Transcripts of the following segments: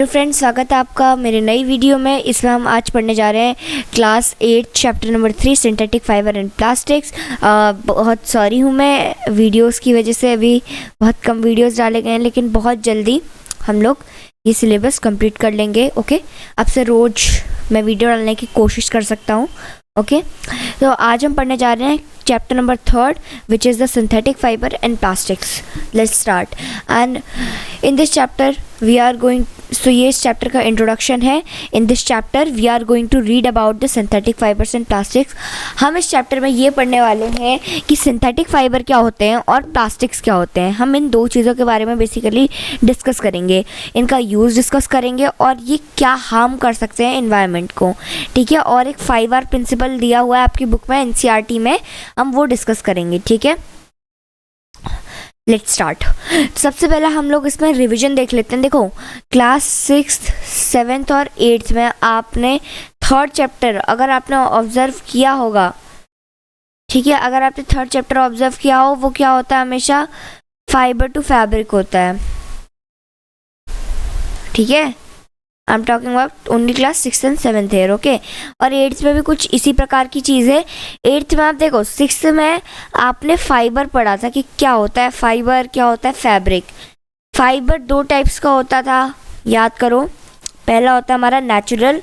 तो फ्रेंड्स, स्वागत है आपका मेरे नई वीडियो में। इसमें हम आज पढ़ने जा रहे हैं class 8 chapter number 3 synthetic fibre and plastics. बहुत सॉरी हूँ, मैं वीडियोस की वजह से अभी बहुत कम वीडियोस डाले गए हैं, लेकिन बहुत जल्दी हम लोग ये सिलेबस कंप्लीट कर लेंगे। ओके, आपसे रोज़ मैं वीडियो डालने की कोशिश कर सकता हूँ। ओके, तो आज हम पढ़ने जा रहे हैं chapter number 3 which is the synthetic fibre and plastics. Let's start. And in this chapter we are going, so ये इस चैप्टर का इंट्रोडक्शन है। In this chapter we are going to read about the synthetic fibres and plastics. हम इस chapter में ये पढ़ने वाले हैं कि सिंथेटिक फाइबर क्या होते हैं और प्लास्टिक्स क्या होते हैं। हम इन दो चीज़ों के बारे में बेसिकली डिस्कस करेंगे, इनका यूज़ डिस्कस करेंगे और ये क्या हार्म कर सकते हैं एनवायरनमेंट को। ठीक है, और एक 5R प्रिंसिपल दिया हुआ है आपकी बुक में, NCERT में, हम वो डिस्कस करेंगे। ठीक है, लेट्स स्टार्ट। सबसे पहले हम लोग इसमें रिवीजन देख लेते हैं। देखो, क्लास 6th 7th और 8th में आपने 3rd चैप्टर अगर आपने ऑब्जर्व किया होगा, ठीक है, अगर आपने 3rd चैप्टर ऑब्जर्व किया हो, वो क्या होता है, हमेशा फाइबर टू फैब्रिक होता है। ठीक है, I am talking about only class 6th and 7th year. Okay, और 8th में भी कुछ इसी प्रकार की चीज़ है। 8th में आप देखो, 6th में आपने फाइबर पढ़ा था कि क्या होता है फाइबर, क्या होता है फैब्रिक। फाइबर दो टाइप्स का होता था, याद करो। पहला होता है हमारा नेचुरल,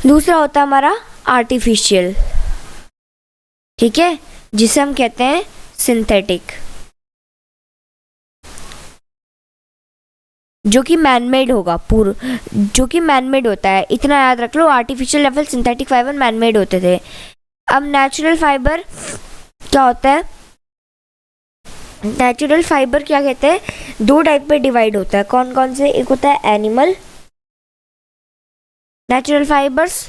दूसरा होता है हमारा आर्टिफिशियल। ठीक है, जिसे हम कहते हैं सिंथेटिक, जो कि मैनमेड होगा, जो कि मैनमेड होता है। इतना याद रख लो, artificial level synthetic fibre manmade होते थे। अब नेचुरल फाइबर क्या होता है, नेचुरल फाइबर क्या कहते हैं, दो टाइप पे डिवाइड होता है। कौन कौन से? एक होता है एनिमल नेचुरल फाइबर्स,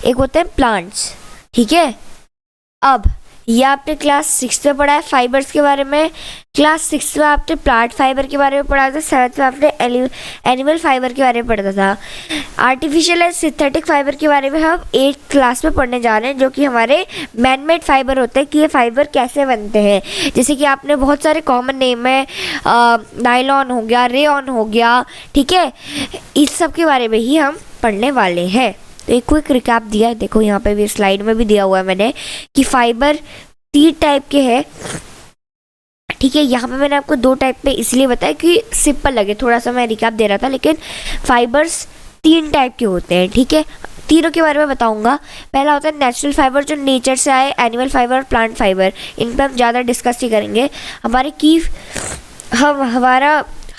एक होते हैं प्लांट्स। ठीक है, अब ये आपने क्लास 6 में पढ़ा है फाइबर्स के बारे में, क्लास 6 में आपने प्लांट फाइबर के बारे में पढ़ा था, 7th में आपने एनिमल फाइबर के बारे में पढ़ा था। आर्टिफिशियल एंड सिंथेटिक फाइबर के बारे में हम 8th क्लास में पढ़ने जा रहे हैं, जो कि हमारे मैनमेड फाइबर होते हैं, कि ये फाइबर कैसे बनते हैं। जैसे कि आपने बहुत सारे कॉमन नेम है, नायलॉन हो गया, रेयॉन हो गया। ठीक है, इस सब के बारे में ही हम पढ़ने वाले हैं। तो एक क्विक रिकैप दिया है, देखो यहाँ पे भी स्लाइड में भी दिया हुआ है मैंने, कि फाइबर 3 टाइप के हैं। ठीक है, यहाँ पे मैंने आपको 2 टाइप पे इसलिए बताया कि सिंपल लगे, थोड़ा सा मैं रिकैप दे रहा था, लेकिन फाइबर्स 3 टाइप के होते हैं। ठीक है, तीनों के बारे में बताऊंगा। पहला होता है नेचुरल फाइबर, जो नेचर से आए, एनिमल फाइबर और प्लांट फाइबर। इन पर हम ज़्यादा डिस्कस ही करेंगे। हमारे की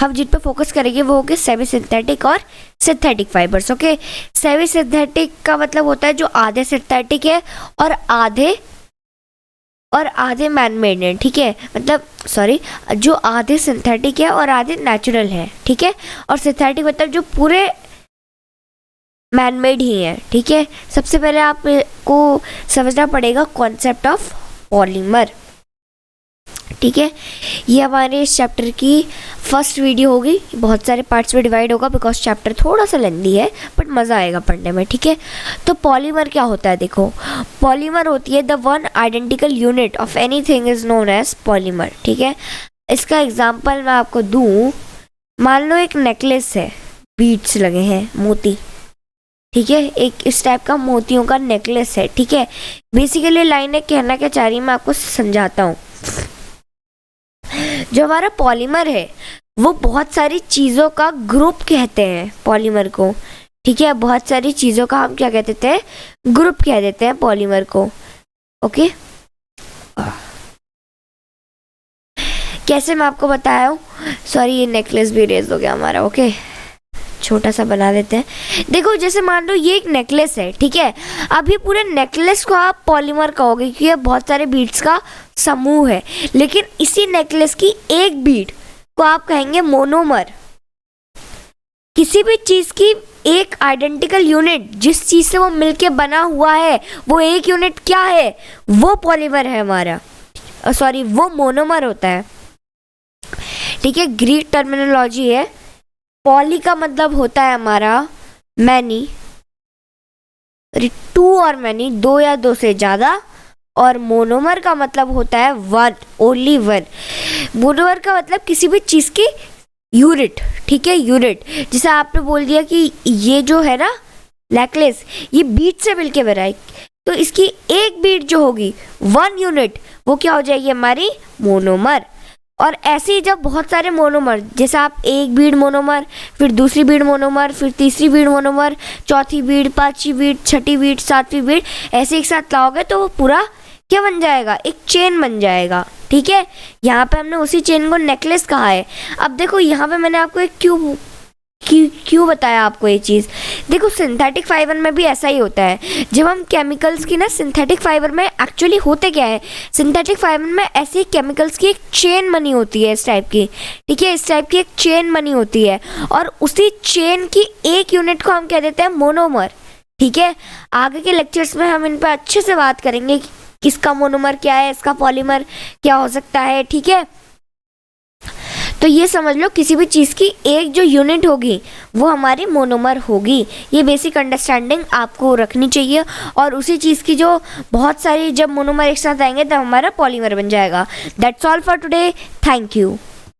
हम जिन पर फोकस करेंगे वो होंगे सेमी सिंथेटिक और synthetic fibres. Okay, semi synthetic का मतलब होता है जो आधे सिंथेटिक है और आधे मैनमेड है। ठीक है, मतलब सॉरी, जो आधे सिंथेटिक है और आधे नेचुरल है। ठीक है, और सिंथेटिक मतलब जो पूरे मैनमेड ही है। ठीक है, सबसे पहले आपको समझना पड़ेगा कॉन्सेप्ट ऑफ पॉलीमर। ठीक है, ये हमारे इस चैप्टर की फर्स्ट वीडियो होगी, बहुत सारे पार्ट्स में डिवाइड होगा, बिकॉज चैप्टर थोड़ा सा लेंदी है, बट मज़ा आएगा पढ़ने में। ठीक है, तो पॉलीमर क्या होता है? देखो, पॉलीमर होती है the one identical unit of anything is known as polymer. ठीक है, इसका एग्जांपल मैं आपको दूं, मान लो एक नेकलेस है, बीड्स लगे हैं, मोती। ठीक है, एक इस टाइप का मोतियों का नेकलेस है। ठीक है, बेसिकली लाइन कहना क्या चाह रही है मैं आपको समझाता हूँ। जो हमारा पॉलीमर है वो बहुत सारी चीज़ों का ग्रुप कहते हैं पॉलीमर को। ठीक है, बहुत सारी चीज़ों का हम क्या कह देते हैं, ग्रुप कह देते हैं पॉलीमर को। ओके, कैसे मैं आपको बताया हूँ, सॉरी ये नेकलेस भी रेज हो गया हमारा। ओके, छोटा सा बना देते हैं। देखो, जैसे मान लो ये एक नेकलेस है। ठीक है, अब ये पूरे नेकलेस को आप पॉलीमर कहोगे क्योंकि ये बहुत सारे बीड्स का समूह है, लेकिन इसी नेकलेस की एक बीड को आप कहेंगे मोनोमर। किसी भी चीज की एक आइडेंटिकल यूनिट, जिस चीज से वो मिलके बना हुआ है, वो एक यूनिट क्या है, वो पॉलीमर है हमारा, सॉरी वो मोनोमर होता है। ठीक है, ग्रीक टर्मिनोलॉजी है। पॉली का मतलब होता है हमारा मैनी, 2 और मैनी, 2 या 2 से ज़्यादा, और मोनोमर का मतलब होता है वन, ओनली वन। मोनोमर का मतलब किसी भी चीज़ की यूनिट, ठीक है, यूनिट। जैसे आपने बोल दिया कि ये जो है ना नेकलेस, ये बीट से मिलके बना है, तो इसकी एक बीट जो होगी, वन यूनिट, वो क्या हो जाएगी हमारी मोनोमर। और ऐसे ही जब बहुत सारे मोनोमर, जैसे आप एक बीड मोनोमर, फिर दूसरी बीड मोनोमर, फिर तीसरी बीड मोनोमर, चौथी बीड, पांचवी बीड, छठी बीड, सातवीं बीड, ऐसे एक साथ लाओगे तो वो पूरा क्या बन जाएगा, एक चेन बन जाएगा, ठीक है। यहाँ पे हमने उसी चेन को नेकलेस कहा है। अब देखो यहाँ पे मैंने आपको एक क्यों बताया आपको ये चीज़। देखो सिंथेटिक फाइबर में भी ऐसा ही होता है। जब हम केमिकल्स की ना, सिंथेटिक फाइबर में एक्चुअली होते क्या है, सिंथेटिक फाइबर में ऐसे केमिकल्स की एक चेन बनी होती है इस टाइप की, ठीक है, इस टाइप की एक चेन बनी होती है, और उसी चेन की एक यूनिट को हम कह देते हैं मोनोमर, ठीक है। आगे के लेक्चर्स में हम इन पर अच्छे से बात करेंगे कि किसका मोनोमर क्या है, इसका पॉलीमर क्या हो सकता है, ठीक है। तो ये समझ लो किसी भी चीज़ की एक जो यूनिट होगी वो हमारी मोनोमर होगी। ये बेसिक अंडरस्टैंडिंग आपको रखनी चाहिए। और उसी चीज़ की जो बहुत सारी जब मोनोमर एक साथ आएंगे तब हमारा पॉलीमर बन जाएगा। That's all for today, thank you.